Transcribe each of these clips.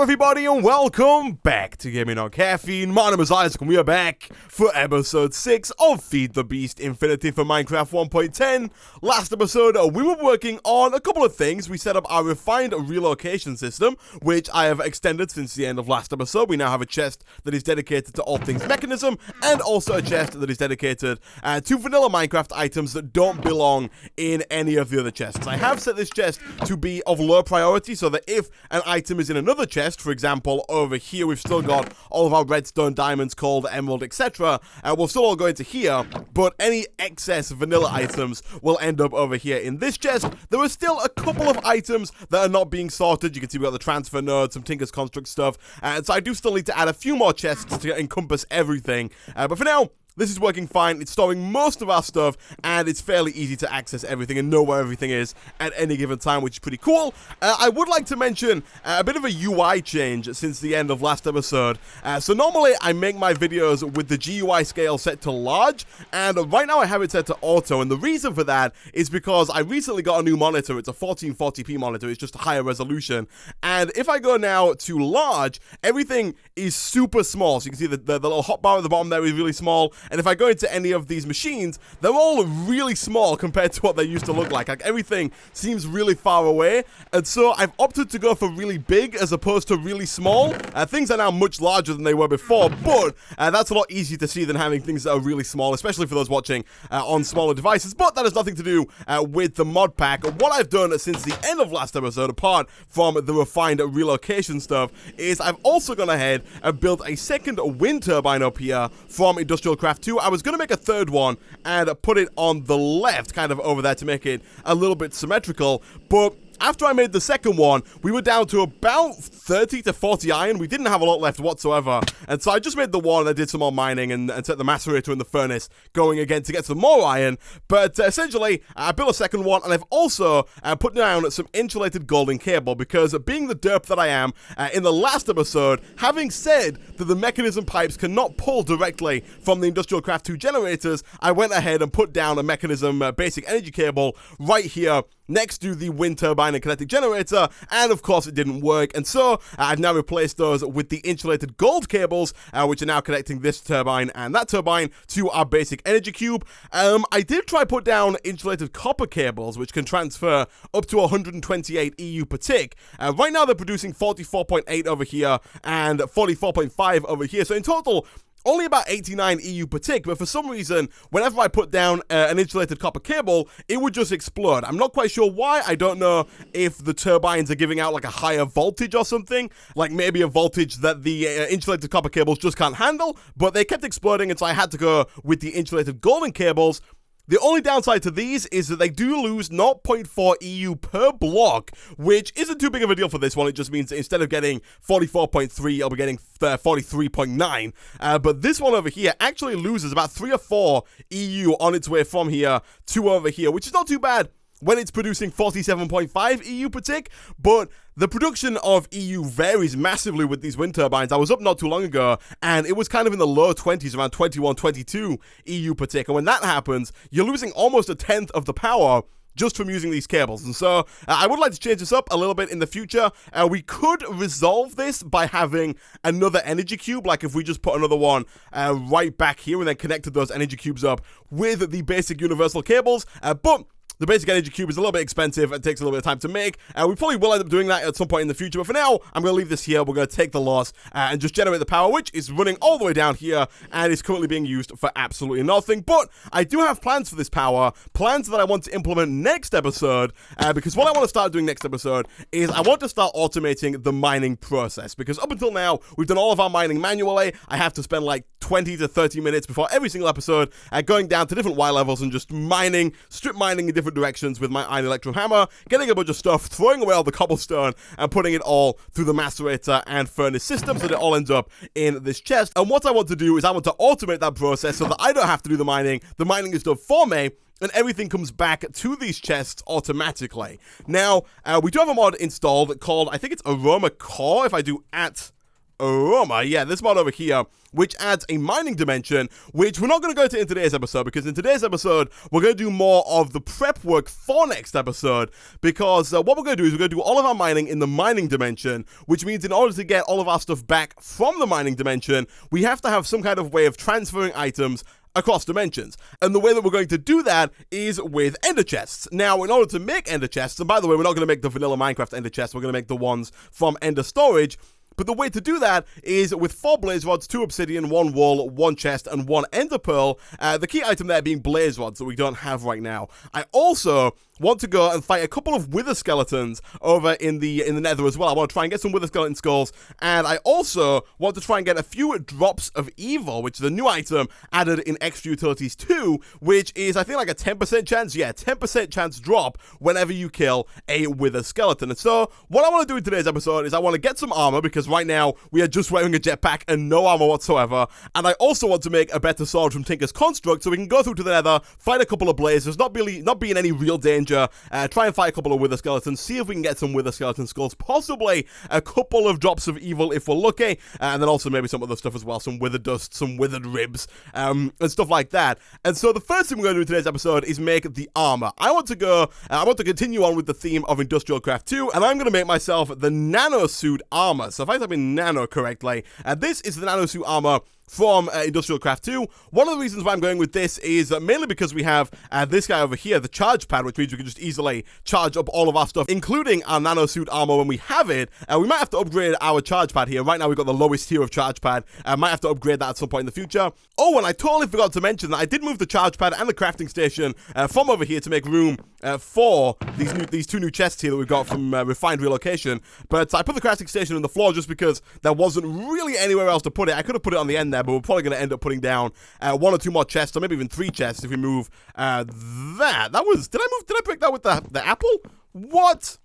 everybody and welcome back to Gaming on Caffeine. My name is Isaac and we are back for episode 6 of Feed the Beast Infinity for Minecraft 1.10. Last episode we were working on a couple of things. We set up our refined relocation system, which I have extended since the end of last episode. We now have a chest that is dedicated to all things mechanism, and also a chest that is dedicated to vanilla Minecraft items that don't belong in any of the other chests. I have set this chest to be of low priority so that if an item is in another chest, for example, over here, we've still got all of our redstone, diamonds, gold, emerald, etc. We'll still all go into here, but any excess vanilla items will end up over here in this chest. There are still a couple of items that are not being sorted. You can see we've got the transfer node, some Tinker's construct stuff, and so I do still need to add a few more chests to encompass everything. But for now, this is working fine. It's storing most of our stuff, and it's fairly easy to access everything and know where everything is at any given time, which is pretty cool. I would like to mention a bit of a UI change since the end of last episode. So normally I make my videos with the GUI scale set to large, and right now I have it set to auto, and the reason for that is because I recently got a new monitor. It's a 1440p monitor. It's just a higher resolution, and if I go now to large, everything is super small. So you can see the little hotbar at the bottom there is really small. And if I go into any of these machines, they're all really small compared to what they used to look like. Like, everything seems really far away. And so I've opted to go for really big as opposed to really small. Things are now much larger than they were before, but that's a lot easier to see than having things that are really small, especially for those watching on smaller devices. But that has nothing to do with the mod pack. What I've done since the end of last episode, apart from the refined relocation stuff, is I've also gone ahead and built a second wind turbine up here from Industrial Craft 2. I was going to make a third one and put it on the left, kind of over there, to make it a little bit symmetrical, but after I made the second one, we were down to about 30 to 40 iron. We didn't have a lot left whatsoever. And so I just made the one, I did some more mining and set the macerator in the furnace going again to get some more iron. But essentially, I built a second one, and I've also put down some insulated golden cable, because being the derp that I am, in the last episode, having said that the mechanism pipes cannot pull directly from the Industrial Craft 2 generators, I went ahead and put down a mechanism basic energy cable right here next to the wind turbine and kinetic generator, and of course it didn't work, and so I've now replaced those with the insulated gold cables, which are now connecting this turbine and that turbine to our basic energy cube. I did try put down insulated copper cables, which can transfer up to 128 EU per tick. Right now they're producing 44.8 over here and 44.5 over here, so in total only about 89 EU per tick, but for some reason, whenever I put down an insulated copper cable, it would just explode. I'm not quite sure why. I don't know if the turbines are giving out like a higher voltage or something, like maybe a voltage that the insulated copper cables just can't handle, but they kept exploding, and so I had to go with the insulated golden cables. The only downside to these is that they do lose 0.4 EU per block, which isn't too big of a deal for this one. It just means that instead of getting 44.3, I'll be getting 43.9. But this one over here actually loses about 3 or 4 EU on its way from here to over here, which is not too bad when it's producing 47.5 EU per tick, but the production of EU varies massively with these wind turbines. I was up not too long ago, and it was kind of in the low 20s, around 21, 22 EU per tick, and when that happens, you're losing almost a tenth of the power just from using these cables. And so I would like to change this up a little bit in the future. We could resolve this by having another energy cube, like if we just put another one right back here and then connected those energy cubes up with the basic universal cables, but the basic energy cube is a little bit expensive. It takes a little bit of time to make. We probably will end up doing that at some point in the future. But for now, I'm going to leave this here. We're going to take the loss and just generate the power, which is running all the way down here and is currently being used for absolutely nothing. But I do have plans for this power, plans that I want to implement next episode, because what I want to start doing next episode is I want to start automating the mining process. Because up until now, we've done all of our mining manually. I have to spend like 20 to 30 minutes before every single episode going down to different Y levels and just mining, strip mining in different directions with my iron electro hammer, getting a bunch of stuff, throwing away all the cobblestone, and putting it all through the macerator and furnace system so that it all ends up in this chest. And what I want to do is I want to automate that process so that I don't have to do the mining is done for me, and everything comes back to these chests automatically. Now, we do have a mod installed called, I think it's Aroma Core. If I do Armour. Yeah, this mod over here, which adds a mining dimension, which we're not going to go into in today's episode, because in today's episode, we're going to do more of the prep work for next episode, because what we're going to do is we're going to do all of our mining in the mining dimension, which means in order to get all of our stuff back from the mining dimension, we have to have some kind of way of transferring items across dimensions. And the way that we're going to do that is with ender chests. Now, in order to make ender chests, and by the way, we're not going to make the vanilla Minecraft ender chests, we're going to make the ones from ender storage. But the way to do that is with 4 blaze rods, 2 obsidian, 1 wool, 1 chest, and 1 ender pearl. The key item there being blaze rods that we don't have right now. I also want to go and fight a couple of wither skeletons over in the nether as well. I want to try and get some wither skeleton skulls, and I also want to try and get a few drops of evil, which is a new item added in extra utilities 2, which is I think like a 10% chance, 10% chance drop whenever you kill a wither skeleton. And so what I want to do in today's episode is I want to get some armor, because right now we are just wearing a jetpack and no armor whatsoever, and I also want to make a better sword from Tinker's construct so we can go through to the nether, fight a couple of blazers, not be in any real danger. Try and fight a couple of wither skeletons, see if we can get some wither skeleton skulls, possibly a couple of drops of evil if we're lucky, and then also maybe some other stuff as well, some wither dust, some withered ribs, and stuff like that. And so the first thing we're going to do in today's episode is make the armor. I want to continue on with the theme of Industrial Craft 2, and I'm going to make myself the Nano suit armor. So if I type in Nano correctly, this is the Nano suit armor from Industrial Craft 2. One of the reasons why I'm going with this is mainly because we have this guy over here, the charge pad, which means we can just easily charge up all of our stuff, including our nano suit armor when we have it. We might have to upgrade our charge pad here. Right now we've got the lowest tier of charge pad. Might have to upgrade that at some point in the future. Oh, and I totally forgot to mention that I did move the charge pad and the crafting station from over here to make room for these 2 new chests here that we've got from Refined Relocation. But I put the crafting station on the floor just because there wasn't really anywhere else to put it. I could have put it on the end there, but we're probably going to end up putting down 1 or 2 more chests, or maybe even 3 chests if we move that. Did I break that with the apple? What?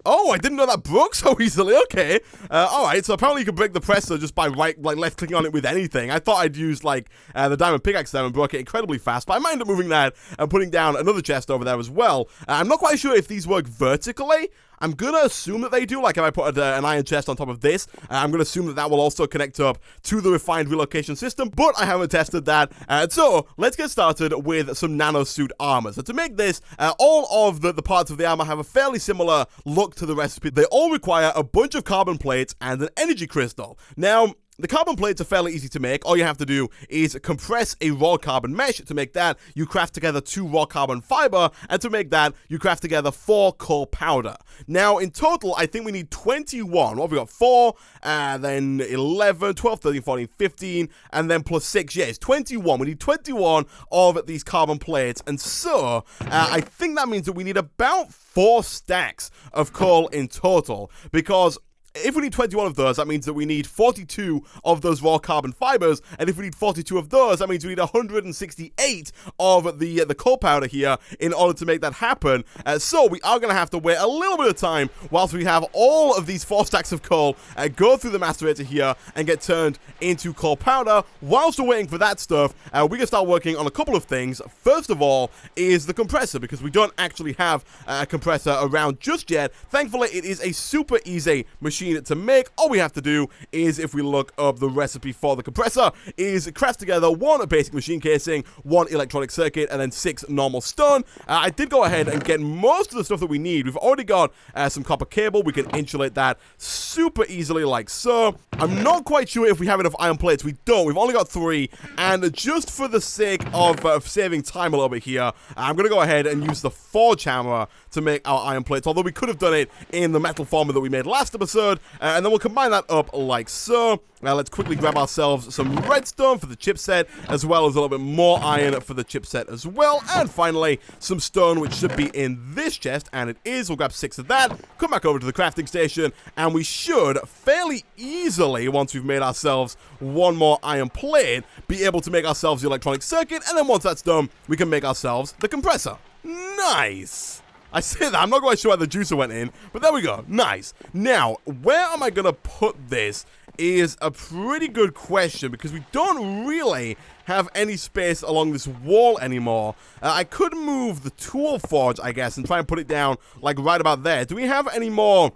Oh, I didn't know that broke so easily. Okay. Alright, so apparently you can break the presser just by left clicking on it with anything. I thought I'd used the diamond pickaxe there and broke it incredibly fast, but I might end up moving that and putting down another chest over there as well. I'm not quite sure if these work vertically. I'm going to assume that they do. Like if I put an iron chest on top of this, I'm going to assume that will also connect up to the Refined Relocation system, but I haven't tested that. So let's get started with some nano suit armor. So to make this, all of the parts of the armor have a fairly similar look to the recipe. They all require a bunch of carbon plates and an energy crystal. Now, the carbon plates are fairly easy to make. All you have to do is compress a raw carbon mesh. To make that, you craft together 2 raw carbon fiber, and to make that, you craft together 4 coal powder. Now, in total, I think we need 21. What have we got? 4, then 11, 12, 13, 14, 15, and then plus 6. Yeah, it's 21. We need 21 of these carbon plates, and so I think that means that we need about 4 stacks of coal in total, because if we need 21 of those, that means that we need 42 of those raw carbon fibers, and if we need 42 of those, that means we need 168 of the coal powder here in order to make that happen. So we are going to have to wait a little bit of time whilst we have all of these 4 stacks of coal go through the macerator here and get turned into coal powder. Whilst we're waiting for that stuff, we can start working on a couple of things. First of all is the compressor, because we don't actually have a compressor around just yet. Thankfully, it is a super easy machine to make. All we have to do is, if we look up the recipe for the compressor, is craft together 1 basic machine casing, 1 electronic circuit, and then 6 normal stone. I did go ahead and get most of the stuff that we need. We've already got some copper cable. We can insulate that super easily like so. I'm not quite sure if we have enough iron plates. We don't. We've only got 3, and just for the sake of saving time a little bit here, I'm going to go ahead and use the forge hammer to make our iron plates, although we could have done it in the metal former that we made last episode, and then we'll combine that up like so. Now let's quickly grab ourselves some redstone for the chipset, as well as a little bit more iron for the chipset as well, and finally some stone, which should be in this chest, and it is. We'll grab 6 of that, come back over to the crafting station, and we should fairly easily, once we've made ourselves 1 more iron plate, be able to make ourselves the electronic circuit, and then once that's done, we can make ourselves the compressor. Nice! I say that, I'm not quite sure where the juicer went in, but there we go. Nice. Now, where am I going to put this is a pretty good question, because we don't really have any space along this wall anymore. I could move the tool forge, I guess, and try and put it down, like, right about there. Do we have any more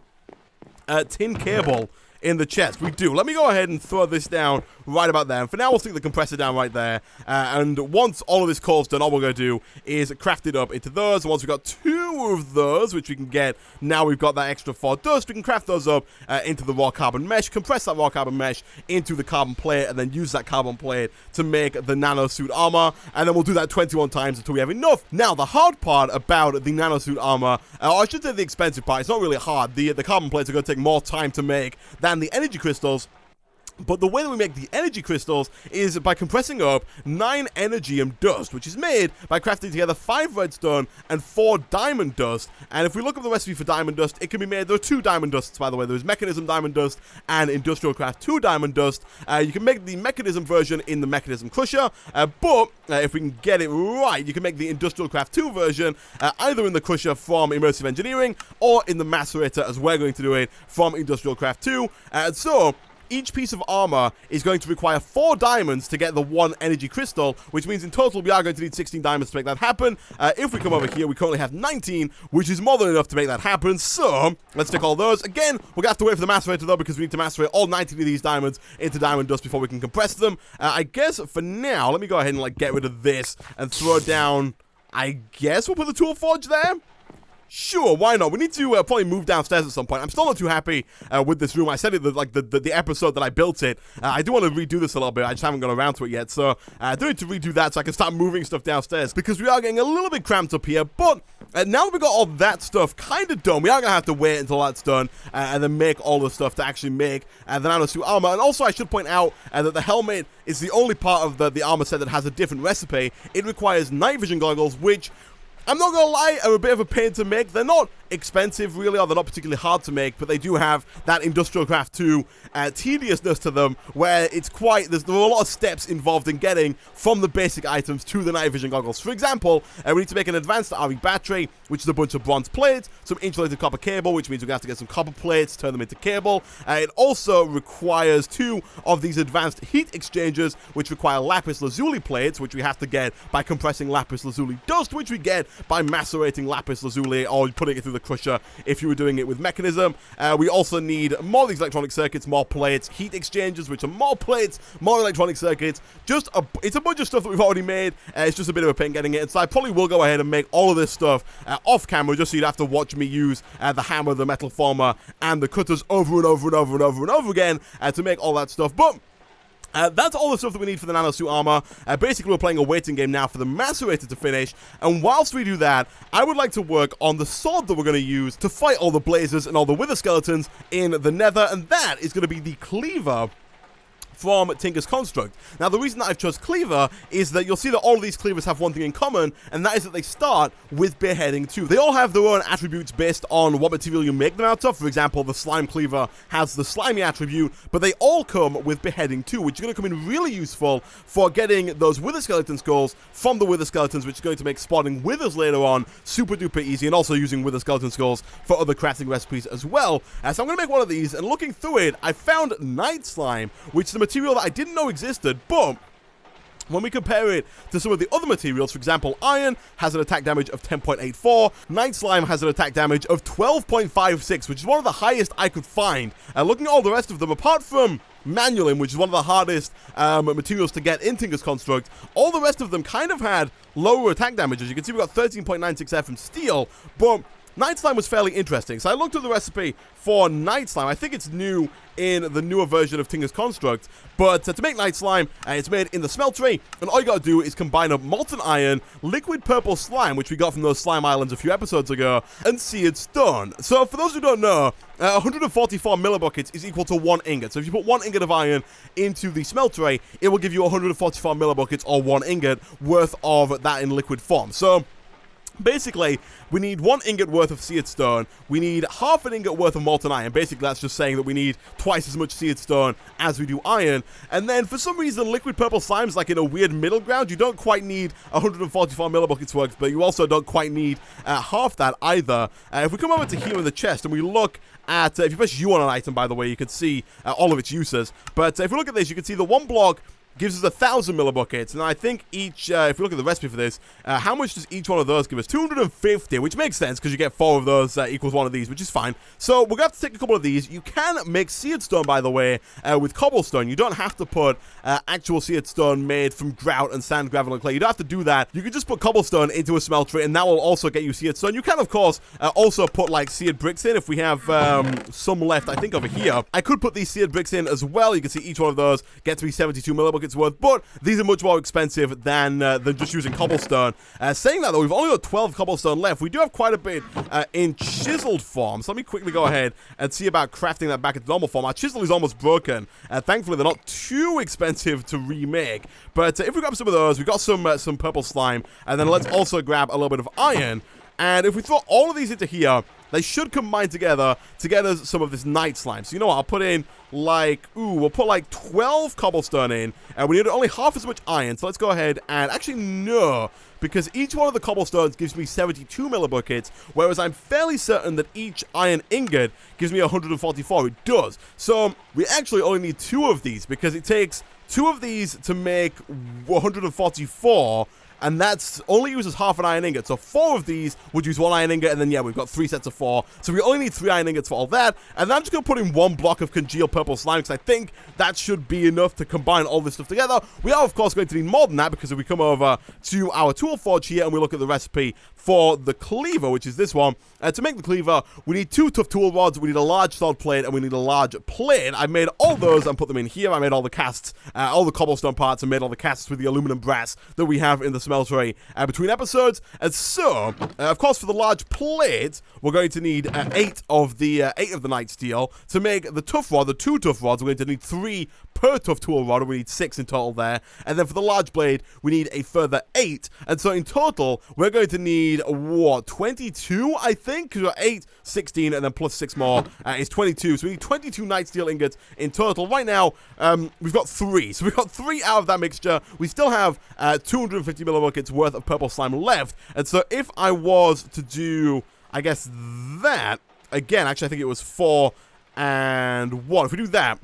tin cable in the chest? We do. Let me go ahead and throw this down right about there. And for now, we'll stick the compressor down right there. And once all of this coal's done, all we're going to do is craft it up into those. And once we've got 2 of those, which we can get, now we've got that extra 4 dust, we can craft those up into the raw carbon mesh, compress that raw carbon mesh into the carbon plate, and then use that carbon plate to make the nano suit armor. And then we'll do that 21 times until we have enough. Now, the hard part about the nano suit armor, or I should say the expensive part, it's not really hard. The carbon plates are going to take more time to make than the energy crystals. But the way that we make the energy crystals is by compressing up 9 energium dust, which is made by crafting together 5 redstone and 4 diamond dust. And if we look up the recipe for diamond dust, it can be made. There are 2 diamond dusts, by the way. There's mechanism diamond dust and industrial craft 2 diamond dust. You can make the mechanism version in the mechanism crusher, but if we can get it right, you can make the industrial craft 2 version either in the crusher from immersive engineering or in the macerator, as we're going to do it from industrial craft 2. So each piece of armor is going to require 4 diamonds to get the 1 energy crystal, which means in total we are going to need 16 diamonds to make that happen. If we come over here, we currently have 19, which is more than enough to make that happen. So let's take all those. Again, we're going to have to wait for the macerator though, because we need to macerate all 19 of these diamonds into diamond dust before we can compress them. I guess for now, let me go ahead and like get rid of this and throw down, I guess we'll put the tool forge there. Sure, why not? We need to probably move downstairs at some point. I'm still not too happy with this room. I said it like the episode that I built it. I do want to redo this a little bit. I just haven't got around to it yet. So I do need to redo that so I can start moving stuff downstairs, because we are getting a little bit cramped up here. But now that we've got all that stuff kind of done, we are going to have to wait until that's done and then make all the stuff to actually make the nano suit armor. And also I should point out that the helmet is the only part of the armor set that has a different recipe. It requires night vision goggles, which, I'm not gonna lie, are a bit of a pain to make. They're not expensive really, or they're not particularly hard to make, but they do have that industrial craft 2 tediousness to them, where it's quite, there are a lot of steps involved in getting from the basic items to the night vision goggles. For example, we need to make an advanced RE battery, which is a bunch of bronze plates, some insulated copper cable, which means we're gonna have to get some copper plates, turn them into cable. It also requires 2 of these advanced heat exchangers, which require lapis lazuli plates, which we have to get by compressing lapis lazuli dust, which we get by macerating lapis lazuli or putting it through the crusher if you were doing it with mechanism. We also need more of these electronic circuits, more plates, heat exchangers, which are more plates, more electronic circuits. It's a bunch of stuff that we've already made. It's just a bit of a pain getting it. And so I probably will go ahead and make all of this stuff off camera, just so you'd have to watch me use the hammer, the metal former, and the cutters over and over and over and over and over again to make all that stuff. But that's all the stuff that we need for the nano suit armor. Basically, we're playing a waiting game now for the macerator to finish. And whilst we do that, I would like to work on the sword that we're going to use to fight all the blazers and all the wither skeletons in the nether. And that is going to be the cleaver from Tinker's Construct. Now, the reason that I've chose cleaver is that you'll see that all of these cleavers have one thing in common, and that is that they start with beheading 2. They all have their own attributes based on what material you make them out of. For example, the slime cleaver has the slimy attribute, but they all come with beheading 2, which is going to come in really useful for getting those wither skeleton skulls from the wither skeletons, which is going to make spawning withers later on super duper easy, and also using wither skeleton skulls for other crafting recipes as well. So I'm going to make one of these, and looking through it, I found night slime, which is the material that I didn't know existed, but when we compare it to some of the other materials, for example, iron has an attack damage of 10.84, night slime has an attack damage of 12.56, which is one of the highest I could find. Looking at all the rest of them, apart from manualin, which is one of the hardest materials to get in Tinker's Construct, all the rest of them kind of had lower attack damages. You can see we got 13.96F from steel, but night slime was fairly interesting. So I looked at the recipe for night slime. I think it's new in the newer version of Tinker's Construct, but to make night slime, it's made in the smeltery, and all you gotta do is combine up molten iron, liquid purple slime, which we got from those slime islands a few episodes ago, and seared stone. So for those who don't know, 144 millibuckets is equal to 1 ingot. So if you put 1 ingot of iron into the smeltery, it will give you 144 millibuckets, or 1 ingot worth of that in liquid form. So basically, we need 1 ingot worth of seared stone, we need half an ingot worth of molten iron. Basically, that's just saying that we need twice as much seared stone as we do iron. And then, for some reason, liquid purple slime's like in a weird middle ground. You don't quite need 144 millibuckets worth, but you also don't quite need half that either. If we come over to here in the chest and we look at, if you press U on an item, by the way, you can see all of its uses. But if we look at this, you can see the 1 block gives us 1,000 millibuckets. And I think each, if we look at the recipe for this, how much does each one of those give us? 250, which makes sense because you get 4 of those equals one of these, which is fine. So we're going to have to take a couple of these. You can make seared stone, by the way, with cobblestone. You don't have to put actual seared stone made from grout and sand, gravel, and clay. You don't have to do that. You can just put cobblestone into a smeltery, and that will also get you seared stone. You can, of course, also put, like, seared bricks in. If we have some left, I think, over here, I could put these seared bricks in as well. You can see each one of those gets me 72 millibuckets worth, but these are much more expensive than just using cobblestone. Saying that, though, we've only got 12 cobblestone left. We do have quite a bit in chiseled form, so let me quickly go ahead and see about crafting that back into normal form. Our chisel is almost broken. Thankfully, they're not too expensive to remake, but if we grab some of those, we've got some purple slime, and then let's also grab a little bit of iron. And if we throw all of these into here, they should combine together to get us some of this night slime. So you know what? I'll put in like, we'll put like 12 cobblestone in, and we need only half as much iron. So let's go ahead and actually no, because each one of the cobblestones gives me 72 millibuckets, whereas I'm fairly certain that each iron ingot gives me 144. It does. So we actually only need 2 of these, because it takes 2 of these to make 144. And that's only uses half an iron ingot. So 4 of these would use 1 iron ingot, and then, yeah, we've got 3 sets of 4. So we only need 3 iron ingots for all that. And then I'm just going to put in 1 block of congealed purple slime, because I think that should be enough to combine all this stuff together. We are, of course, going to need more than that, because if we come over to our tool forge here and we look at the recipe for the cleaver, which is this one, to make the cleaver, we need 2 tough tool rods, we need a large sword plate, and we need a large plate. I made all those and put them in here. I made all the casts, all the cobblestone parts, and made all the casts with the aluminum brass that we have in the smeltery between episodes. And so, of course, for the large plate, we're going to need 8 of the night steel. To make the tough rod, the 2 tough rods, we're going to need 3 per tough tool rod, and we need 6 in total there. And then for the large blade, we need a further 8. And so in total, we're going to need, what, 22, I think? Because we've got 8, 16, and then plus 6 more is 22. So we need 22 night steel ingots in total. Right now, we've got 3. So we've got 3 out of that mixture. We still have 250 millibuckets worth of purple slime left. And so if I was to do, I guess, that, again, actually, I think it was 4 and 1. If we do that,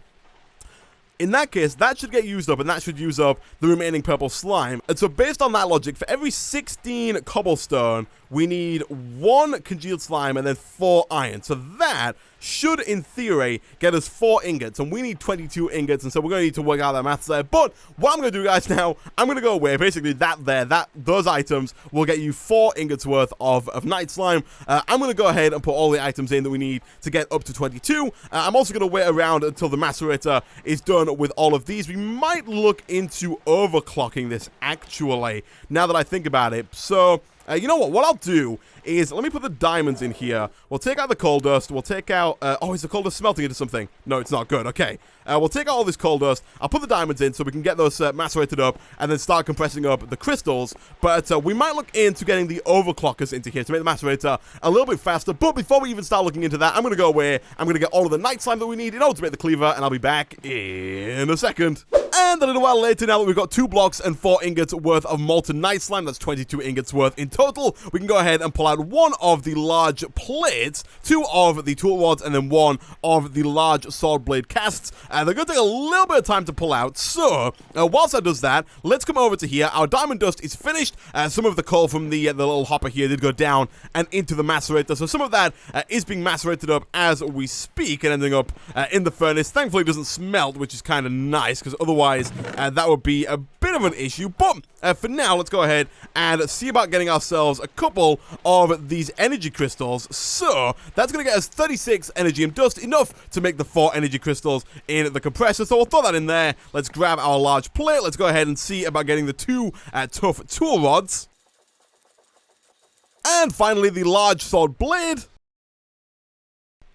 in that case, that should get used up, and that should use up the remaining purple slime. And so based on that logic, for every 16 cobblestone, we need 1 congealed slime and then 4 iron. So that should, in theory, get us 4 ingots, and we need 22 ingots, and so we're going to need to work out that maths there. But what I'm going to do, guys, now, I'm going to go away. Basically, those items will get you 4 ingots worth of night slime. I'm going to go ahead and put all the items in that we need to get up to 22. I'm also going to wait around until the macerator is done with all of these. We might look into overclocking this, actually, now that I think about it. So, you know what I'll do is, let me put the diamonds in here. We'll take out the coal dust. We'll take out, oh, is the coal dust smelting into something? No, it's not. Good. Okay. We'll take out all this coal dust. I'll put the diamonds in so we can get those macerated up and then start compressing up the crystals. But we might look into getting the overclockers into here to make the macerator a little bit faster. But before we even start looking into that, I'm going to go away. I'm going to get all of the night slime that we need in order to make the cleaver, and I'll be back in a second. And a little while later, now that we've got 2 blocks and 4 ingots worth of molten night slime, that's 22 ingots worth in total, we can go ahead and pull out 1 of the large plates, 2 of the tool rods, and then 1 of the large sword blade casts. They're going to take a little bit of time to pull out, so whilst that does that, let's come over to here. Our diamond dust is finished. Some of the coal from the little hopper here did go down and into the macerator, so some of that is being macerated up as we speak and ending up in the furnace. Thankfully, it doesn't smelt, which is kind of nice, because otherwise that would be a bit of an issue. But for now, let's go ahead and see about getting ourselves a couple of these energy crystals. So that's going to get us 36 energy and dust, enough to make the 4 energy crystals in the compressor. So we'll throw that in there. Let's grab our large plate. Let's go ahead and see about getting the 2 tough tool rods. And finally, the large sword blade.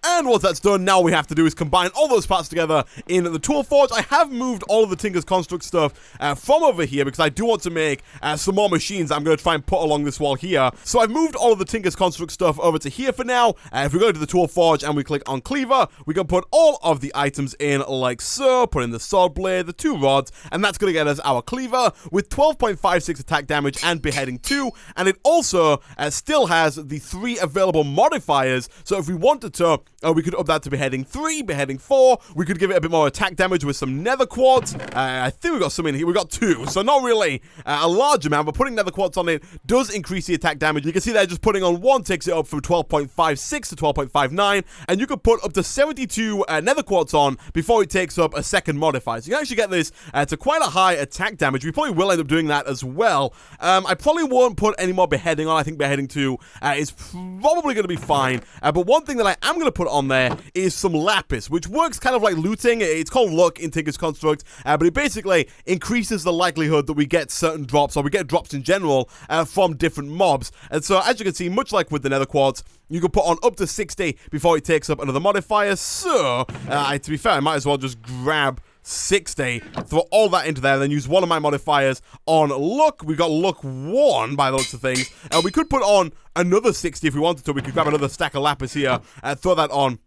And once that's done, now all we have to do is combine all those parts together in the tool forge. I have moved all of the Tinker's Construct stuff from over here because I do want to make some more machines I'm going to try and put along this wall here. So I've moved all of the Tinker's Construct stuff over to here for now. If we go to the tool forge and we click on cleaver, we can put all of the items in like so. Put in the sword blade, the 2 rods, and that's going to get us our cleaver with 12.56 attack damage and beheading 2. And it also still has the 3 available modifiers. So if we wanted to, We could up that to beheading 3, beheading 4. We could give it a bit more attack damage with some nether quartz. I think we've got some in here. We've got 2, so not really a large amount, but putting nether quartz on it does increase the attack damage. You can see there just putting on 1 takes it up from 12.56 to 12.59, and you could put up to 72 nether quartz on before it takes up a second modifier. So you can actually get this to quite a high attack damage. We probably will end up doing that as well. I probably won't put any more beheading on. I think beheading 2 is probably going to be fine. But one thing that I am going to put on there is some lapis, which works kind of like looting. It's called luck in Tinker's Construct, but it basically increases the likelihood that we get certain drops, or we get drops in general, from different mobs. And so, as you can see, much like with the nether quartz, you can put on up to 60 before it takes up another modifier. So, to be fair, I might as well just grab 60, throw all that into there, and then use one of my modifiers on luck. We got luck 1 by the looks of things. We could put on another 60 if we wanted to. We could grab another stack of lapis here and throw that on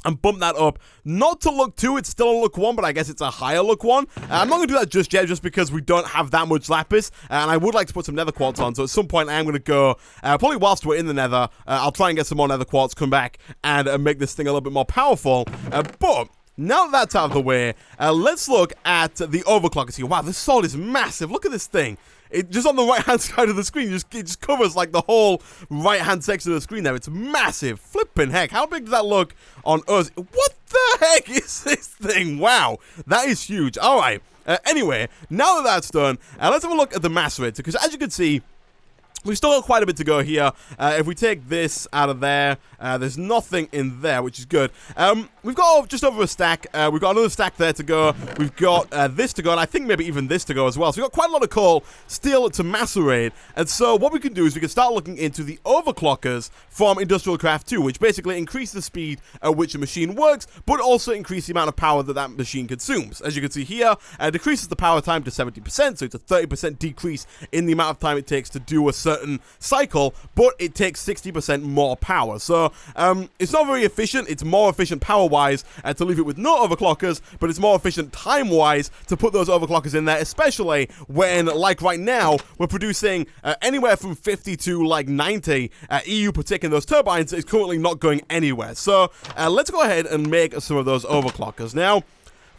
and bump that up, not to luck 2, it's still a luck 1, but I guess it's a higher luck 1. I'm not going to do that just yet, just because we don't have that much lapis, and I would like to put some nether quartz on, so at some point I am going to go, probably whilst we're in the nether, I'll try and get some more nether quartz, come back, and make this thing a little bit more powerful, but now that that's out of the way, let's look at the overclockers here. Wow, this sword is massive, look at this thing. It just on the right-hand side of the screen, it just covers like the whole right-hand section of the screen there. It's massive. Flippin' heck. How big does that look on us? What the heck is this thing? Wow. That is huge. All right. Anyway, now that that's done, let's have a look at the macerator, because as you can see, we've still got quite a bit to go here. If we take this out of there, there's nothing in there, which is good. We've got just over a stack. We've got another stack there to go. We've got this to go, and I think maybe even this to go as well. So we've got quite a lot of coal still to macerate. And so what we can do is we can start looking into the overclockers from Industrial Craft 2, which basically increase the speed at which a machine works, but also increase the amount of power that that machine consumes. As you can see here, decreases the power time to 70%, so it's a 30% decrease in the amount of time it takes to do a certain cycle, but it takes 60% more power. So it's not very efficient. It's more efficient power-wise to leave it with no overclockers, but it's more efficient time-wise to put those overclockers in there, especially when, like right now, we're producing anywhere from 50 to like 90 EU per tick in those turbines. Is currently not going anywhere. So let's go ahead and make some of those overclockers. Now,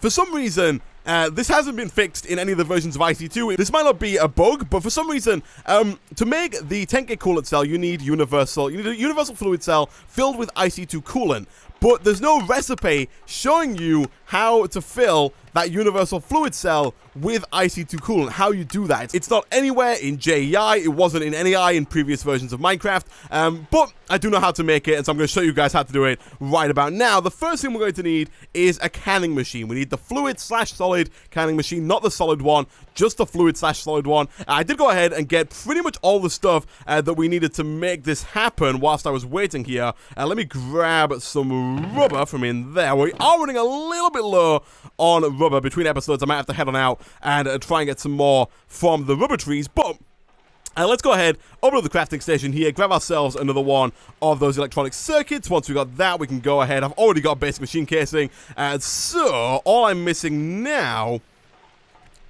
for some reason, this hasn't been fixed in any of the versions of IC2. This might not be a bug, but for some reason, to make the 10K coolant cell, you need a universal fluid cell filled with IC2 coolant. But there's no recipe showing you how to fill that universal fluid cell with IC2 coolant, how you do that. It's not anywhere in JEI, it wasn't in NEI in previous versions of Minecraft, but I do know how to make it, and so I'm going to show you guys how to do it right about now. The first thing we're going to need is a canning machine. We need the fluid/solid canning machine, not the solid one, just the fluid/solid one. I did go ahead and get pretty much all the stuff that we needed to make this happen whilst I was waiting here. Let me grab some rubber from in there. We are running a little bit low on rubber between episodes. I might have to head on out and try and get some more from the rubber trees, but let's go ahead over to the crafting station here, grab ourselves another one of those electronic circuits. Once we got that, we can go ahead. I've already got basic machine casing, and so all I'm missing now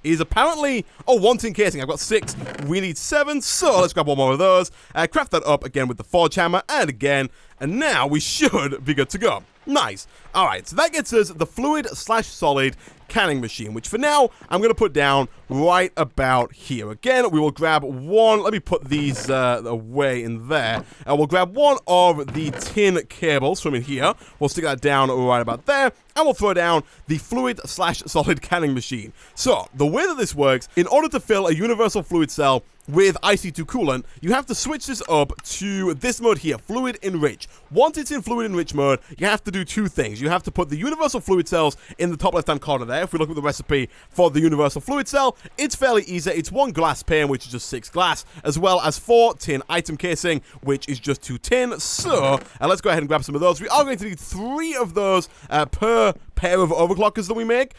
is apparently, one tin casing. I've got 6, we need 7, so let's grab one more of those, craft that up again with the forge hammer, and again, and now we should be good to go. Nice. Alright, so that gets us the fluid/solid canning machine, which for now, I'm going to put down right about here. Again, we will grab one, let me put these away in there, and we'll grab one of the tin cables from in here, we'll stick that down right about there, and we'll throw down the fluid/solid canning machine. So, the way that this works, in order to fill a universal fluid cell with IC2 coolant, you have to switch this up to this mode here, Fluid Enrich. Once it's in Fluid Enrich mode, you have to do 2 things. You have to put the universal fluid cells in the top left-hand corner there. If we look at the recipe for the universal fluid cell, it's fairly easy. It's 1 glass pane, which is just 6 glass, as well as 4 tin item casing, which is just 2 tin. So, let's go ahead and grab some of those. We are going to need 3 of those per pair of overclockers that we make.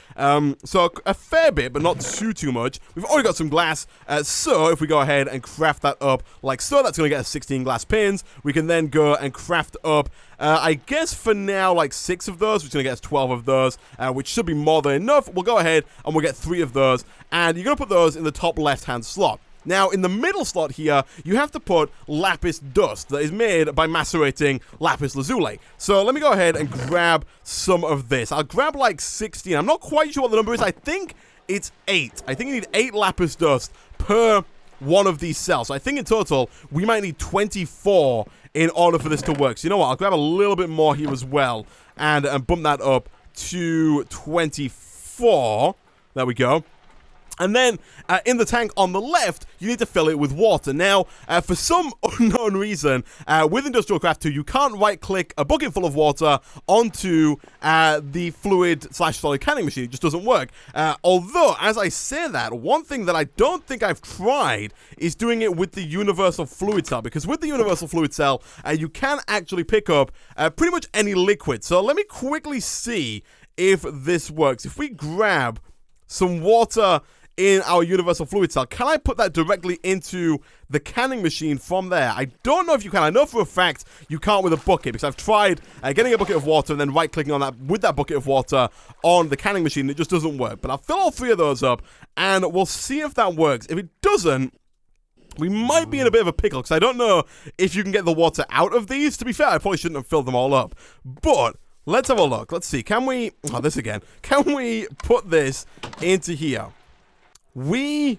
So a fair bit, but not too much. We've already got some glass, so if we go ahead and craft that up like so, that's going to get us 16 glass pins. We can then go and craft up, I guess for now, like 6 of those, which is going to get us 12 of those, which should be more than enough. We'll go ahead and we'll get 3 of those, and you're going to put those in the top left-hand slot. Now, in the middle slot here, you have to put lapis dust that is made by macerating lapis lazuli. So let me go ahead and grab some of this. I'll grab like 16. I'm not quite sure what the number is. I think it's 8. I think you need 8 lapis dust per one of these cells. So I think in total, we might need 24 in order for this to work. So you know what? I'll grab a little bit more here as well and bump that up to 24. There we go. And then, in the tank on the left, you need to fill it with water. Now, for some unknown reason, with Industrial Craft 2, you can't right-click a bucket full of water onto the fluid/solid canning machine. It just doesn't work. Although, as I say that, one thing that I don't think I've tried is doing it with the Universal Fluid Cell. Because with the Universal Fluid Cell, you can actually pick up pretty much any liquid. So let me quickly see if this works. If we grab some water in our Universal Fluid Cell, can I put that directly into the canning machine from there? I don't know if you can. I know for a fact you can't with a bucket, because I've tried getting a bucket of water and then right-clicking on that with that bucket of water on the canning machine. It just doesn't work. But I'll fill all 3 of those up, and we'll see if that works. If it doesn't, we might be in a bit of a pickle, because I don't know if you can get the water out of these. To be fair, I probably shouldn't have filled them all up. But let's have a look. Let's see. Can we... Oh, this again. Can we put this into here? We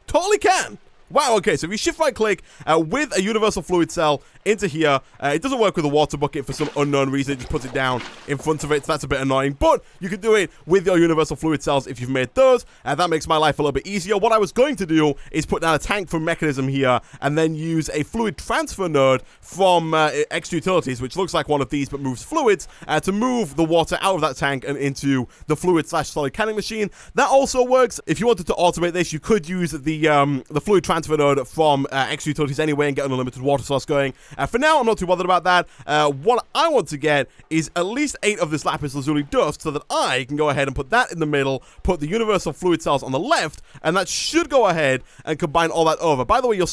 totally can. Wow, okay, so if you shift right click with a Universal Fluid Cell into here, it doesn't work with a water bucket for some unknown reason. It just puts it down in front of it, so that's a bit annoying. But you can do it with your Universal Fluid Cells if you've made those. That makes my life a little bit easier. What I was going to do is put down a tank from Mechanism here and then use a fluid transfer node from Extra Utilities, which looks like one of these but moves fluids, to move the water out of that tank and into the fluid/solid canning machine. That also works. If you wanted to automate this, you could use the fluid transfer node from Extra Utilities anyway and get an unlimited water source going. For now, I'm not too bothered about that. What I want to get is at least 8 of this lapis lazuli dust so that I can go ahead and put that in the middle, put the Universal Fluid Cells on the left, and that should go ahead and combine all that over. By the way, you'll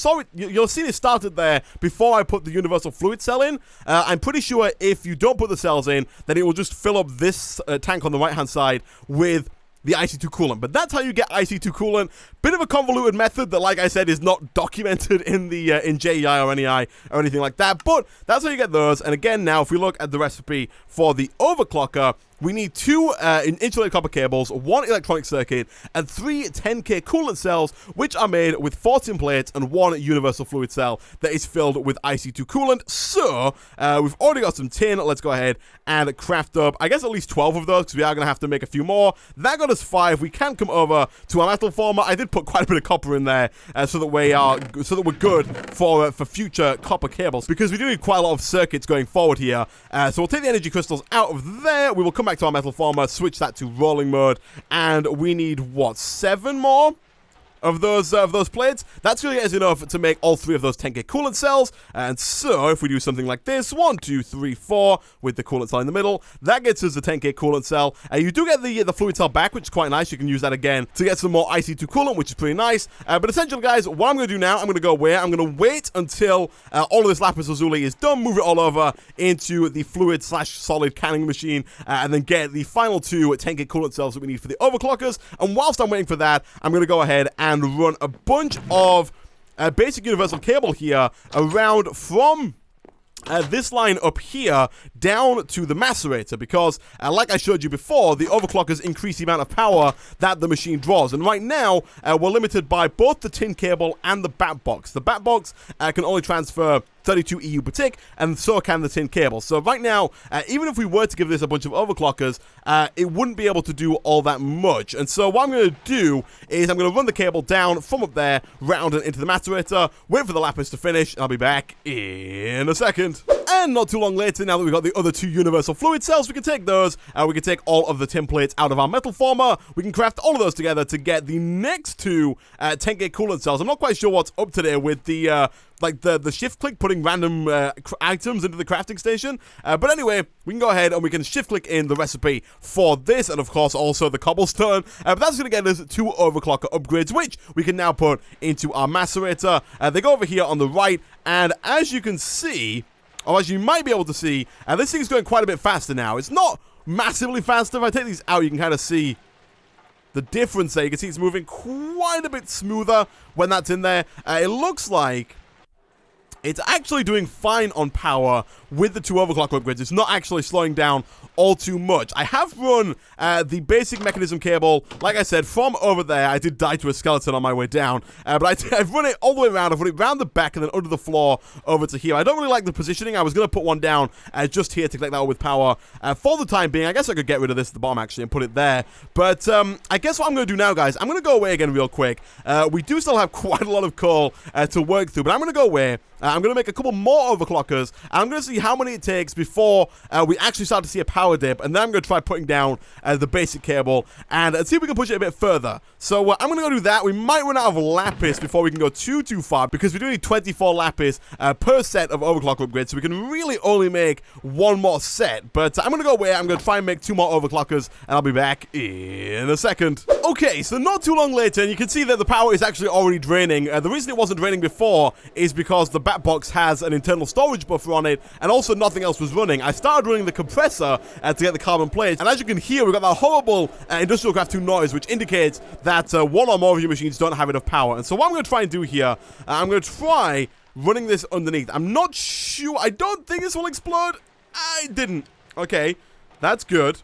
see it started there before I put the Universal Fluid Cell in. I'm pretty sure if you don't put the cells in, then it will just fill up this tank on the right-hand side with the IC2 coolant. But that's how you get IC2 coolant. Bit of a convoluted method that, like I said, is not documented in the in JEI or NEI or anything like that. But that's how you get those. And again, now, if we look at the recipe for the overclocker, we need 2 insulated copper cables, 1 electronic circuit, and 3 10K coolant cells, which are made with 14 plates and 1 universal fluid cell that is filled with IC2 coolant. So, we've already got some tin. Let's go ahead and craft up, I guess, at least 12 of those, because we are going to have to make a few more. That got us 5. We can come over to our metal former. I did put quite a bit of copper in there, so that we're good for future copper cables, because we do need quite a lot of circuits going forward here. So we'll take the energy crystals out of there. We will come back to our metal former, switch that to rolling mode, and we need, what, 7 more of those plates? That's going to get us enough to make all 3 of those 10K coolant cells. And so if we do something like this, 1, 2, 3, 4 with the coolant cell in the middle, that gets us a 10K coolant cell. You do get the fluid cell back, which is quite nice. You can use that again to get some more IC2 coolant, which is pretty nice. But essentially, guys, what I'm going to do now, I'm going to go where? I'm going to wait until all of this lapis lazuli is done, move it all over into the fluid/solid canning machine, and then get the final 2 10K coolant cells that we need for the overclockers. And whilst I'm waiting for that, I'm going to go ahead and run a bunch of basic universal cable here around from this line up here down to the macerator, because like I showed you before, the overclockers increase the amount of power that the machine draws, and right now we're limited by both the tin cable and the bat box. The bat box can only transfer 32 EU per tick, and so can the tin cable. So right now, even if we were to give this a bunch of overclockers, it wouldn't be able to do all that much. And so what I'm going to do is I'm going to run the cable down from up there, round and into the macerator, wait for the lapis to finish, and I'll be back in a second. And not too long later, now that we've got the other 2 universal fluid cells, we can take those, we can take all of the tin plates out of our metal former, we can craft all of those together to get the next 2 10K coolant cells. I'm not quite sure what's up today with the the shift click putting random items into the crafting station. But anyway, we can go ahead and we can shift click in the recipe for this, and of course also the cobblestone. But that's going to get us 2 overclocker upgrades, which we can now put into our macerator. They go over here on the right, and as you can see, or as you might be able to see, this thing's going quite a bit faster now. It's not massively faster. If I take these out, you can kind of see the difference there. You can see it's moving quite a bit smoother when that's in there. It looks like it's actually doing fine on power with the 2 overclock upgrades. It's not actually slowing down all too much. I have run the basic mechanism cable, like I said, from over there. I did die to a skeleton on my way down, but I've run it all the way around. I've run it around the back and then under the floor over to here. I don't really like the positioning. I was going to put one down just here to connect that with power. For the time being, I guess I could get rid of this at the bottom actually and put it there. But I guess what I'm going to do now, guys, I'm going to go away again real quick. We do still have quite a lot of coal to work through, but I'm going to go away. I'm going to make a couple more overclockers, and I'm going to see how many it takes before we actually start to see a power dip, and then I'm going to try putting down the basic cable, and see if we can push it a bit further. So I'm going to go do that. We might run out of lapis before we can go too far, because we do need 24 lapis per set of overclock upgrades, so we can really only make one more set. But I'm going to go away. I'm going to try and make 2 more overclockers, and I'll be back in a second. Okay, so not too long later, and you can see that the power is actually already draining. The reason it wasn't draining before is because the bat box has an internal storage buffer on it, and also nothing else was running. I started running the compressor to get the carbon plates, and as you can hear, we've got that horrible industrial craft 2 noise, which indicates that one or more of your machines don't have enough power. And so what I'm going to try and do here, I'm going to try running this underneath. I'm not sure. I don't think this will explode. I didn't. Okay, that's good.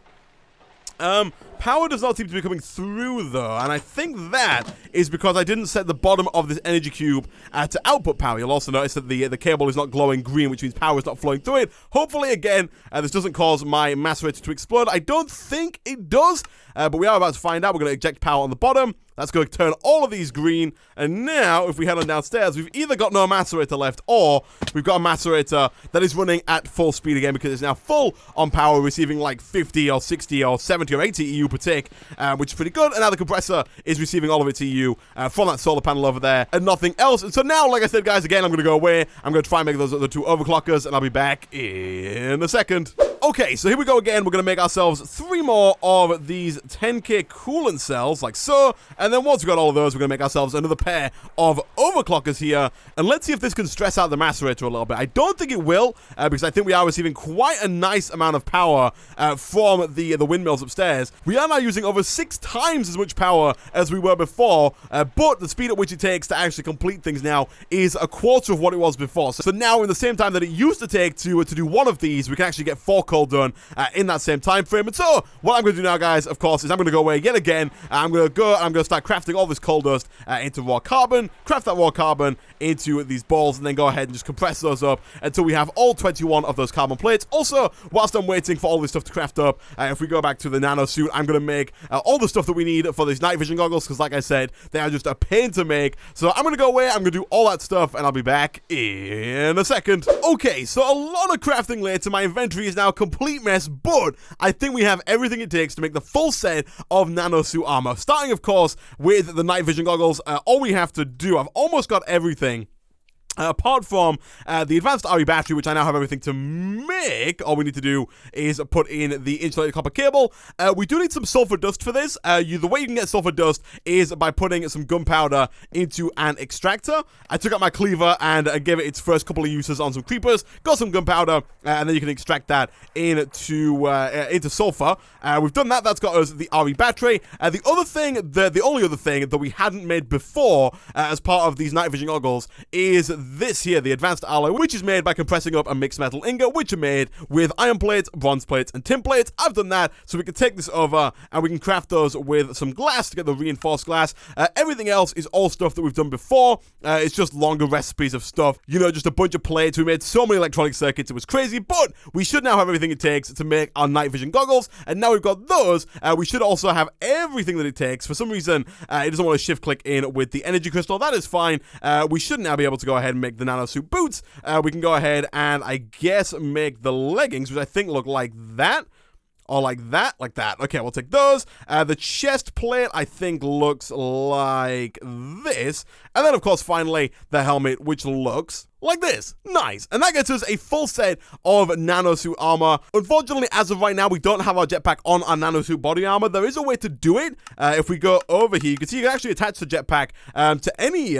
Power does not seem to be coming through, though, and I think that is because I didn't set the bottom of this energy cube to output power. You'll also notice that the cable is not glowing green, which means power is not flowing through it. Hopefully, again, this doesn't cause my macerator to explode. I don't think it does, but we are about to find out. We're going to eject power on the bottom. That's going to turn all of these green, and now, if we head on downstairs, we've either got no macerator left, or we've got a macerator that is running at full speed again, because it's now full on power, receiving like 50 or 60 or 70 or 80 EU per tick, which is pretty good, and now the compressor is receiving all of its EU from that solar panel over there, and nothing else. And so now, like I said, guys, again, I'm going to go away. I'm going to try and make those other 2 overclockers, and I'll be back in a second. Okay, so here we go again. We're going to make ourselves 3 more of these 10k coolant cells, like so. And then once we've got all of those, we're going to make ourselves another pair of overclockers here. And let's see if this can stress out the macerator a little bit. I don't think it will, because I think we are receiving quite a nice amount of power from the windmills upstairs. We are now using over 6 times as much power as we were before, but the speed at which it takes to actually complete things now is a quarter of what it was before. So now, in the same time that it used to take to do one of these, we can actually get 4 coal done in that same time frame. And so what I'm going to do now, guys, of course, is I'm going to go away yet again. I'm going to start crafting all this coal dust into raw carbon, craft that raw carbon into these balls, and then go ahead and just compress those up until we have all 21 of those carbon plates. Also, whilst I'm waiting for all this stuff to craft up, if we go back to the nano suit, I'm going to make all the stuff that we need for these night vision goggles, because like I said, they are just a pain to make. So I'm going to go away, I'm going to do all that stuff, and I'll be back in a second. Okay, so a lot of crafting later. My inventory is now a complete mess, but I think we have everything it takes to make the full set of nano suit armor. Starting, of course, with the night vision goggles. All we have to do, I've almost got everything. Apart from the advanced RE battery, which I now have everything to make, all we need to do is put in the insulated copper cable. We do need some sulfur dust for this. The way you can get sulfur dust is by putting some gunpowder into an extractor. I took out my cleaver and gave it its first couple of uses on some creepers, got some gunpowder, and then you can extract that into sulfur. We've done that. That's got us the RE battery. The only other thing that we hadn't made before as part of these night vision goggles is this here, the advanced alloy, which is made by compressing up a mixed metal ingot, which are made with iron plates, bronze plates, and tin plates. I've done that, so we can take this over and we can craft those with some glass to get the reinforced glass. Everything else is all stuff that we've done before. It's just longer recipes of stuff, you know, just a bunch of plates. We made so many electronic circuits, it was crazy, but we should now have everything it takes to make our night vision goggles, and now we've got those, we should also have everything that it takes. For some reason, it doesn't want to shift click in with the energy crystal. That is fine. We should now be able to go ahead and make the nano suit boots. We can go ahead and I guess make the leggings, which I think look like that. Or like that. Okay, we'll take those. The chest plate, I think, looks like this. And then, of course, finally, the helmet, which looks like this. Nice. And that gets us a full set of nanosuit armor. Unfortunately, as of right now, we don't have our jetpack on our nanosuit body armor. There is a way to do it. If we go over here, you can see you can actually attach the jetpack to any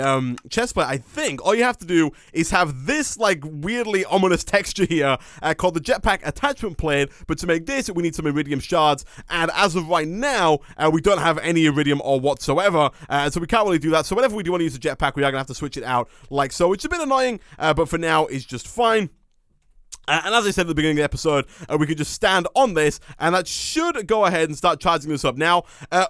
chest plate, I think. All you have to do is have this, like, weirdly ominous texture here called the jetpack attachment plate. But to make this, we need some iridium shards. And as of right now, we don't have any iridium or whatsoever. So we can't really do that. So whenever we do want to use a jetpack, we are going to have to switch it out like so, which is a bit annoying. But for now, it's just fine. And as I said at the beginning of the episode, we could just stand on this, and that should go ahead and start charging this up. Now,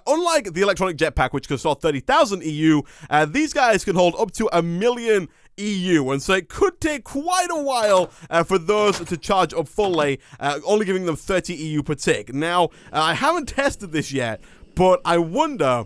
unlike the electronic jetpack, which can store 30,000 EU, these guys can hold up to 1,000,000 EU, and so it could take quite a while for those to charge up fully, only giving them 30 EU per tick. Now, I haven't tested this yet, but I wonder...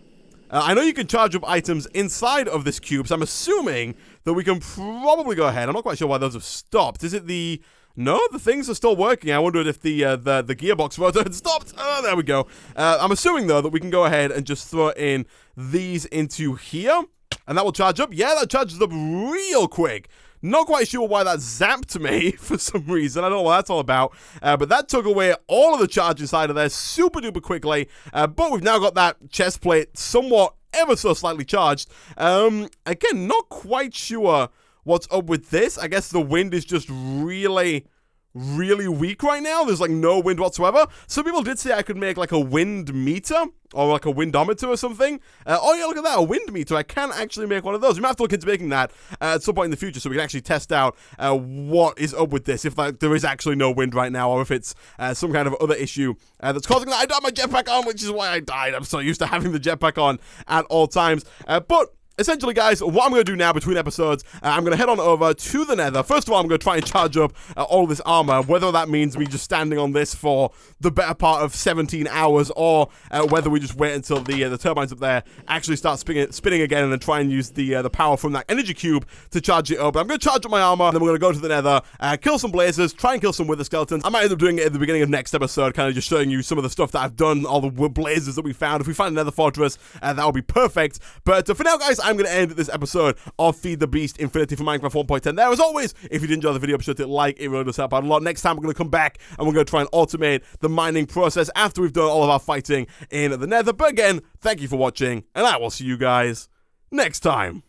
I know you can charge up items inside of this cube, so I'm assuming that we can probably go ahead. I'm not quite sure why those have stopped. Is it the... No, the things are still working. I wondered if the gearbox rotor had stopped. Oh, there we go. I'm assuming, though, that we can go ahead and just throw in these into here, and that will charge up. Yeah, that charges up real quick. Not quite sure why that zapped me for some reason. I don't know what that's all about. But that took away all of the charge inside of there super duper quickly. But we've now got that chest plate somewhat ever so slightly charged. Again, not quite sure what's up with this. I guess the wind is just really weak right now. There's like no wind whatsoever. Some people did say I could make like a wind meter or like a windometer or something. Oh yeah, look at that, a wind meter. I can actually make one of those. We might have to look into making that at some point in the future so we can actually test out what is up with this, if there is actually no wind right now, or if it's some kind of other issue that's causing that. I don't have my jetpack on, which is why I died. I'm so used to having the jetpack on at all times. But essentially, guys, what I'm going to do now between episodes, I'm going to head on over to the Nether. First of all, I'm going to try and charge up all this armor, whether that means me just standing on this for the better part of 17 hours, or whether we just wait until the turbines up there actually start spinning again, and then try and use the power from that energy cube to charge it up. But I'm going to charge up my armor, and then we're going to go to the Nether, kill some blazers, try and kill some wither skeletons. I might end up doing it at the beginning of next episode, kind of just showing you some of the stuff that I've done, all the blazers that we found. If we find another fortress, that will be perfect. But for now, guys, I'm going to end this episode of Feed the Beast Infinity for Minecraft 1.10. There, as always, if you did enjoy the video, be sure to like. It really does help out a lot. Next time, we're going to come back and we're going to try and automate the mining process after we've done all of our fighting in the Nether. But again, thank you for watching, and I will see you guys next time.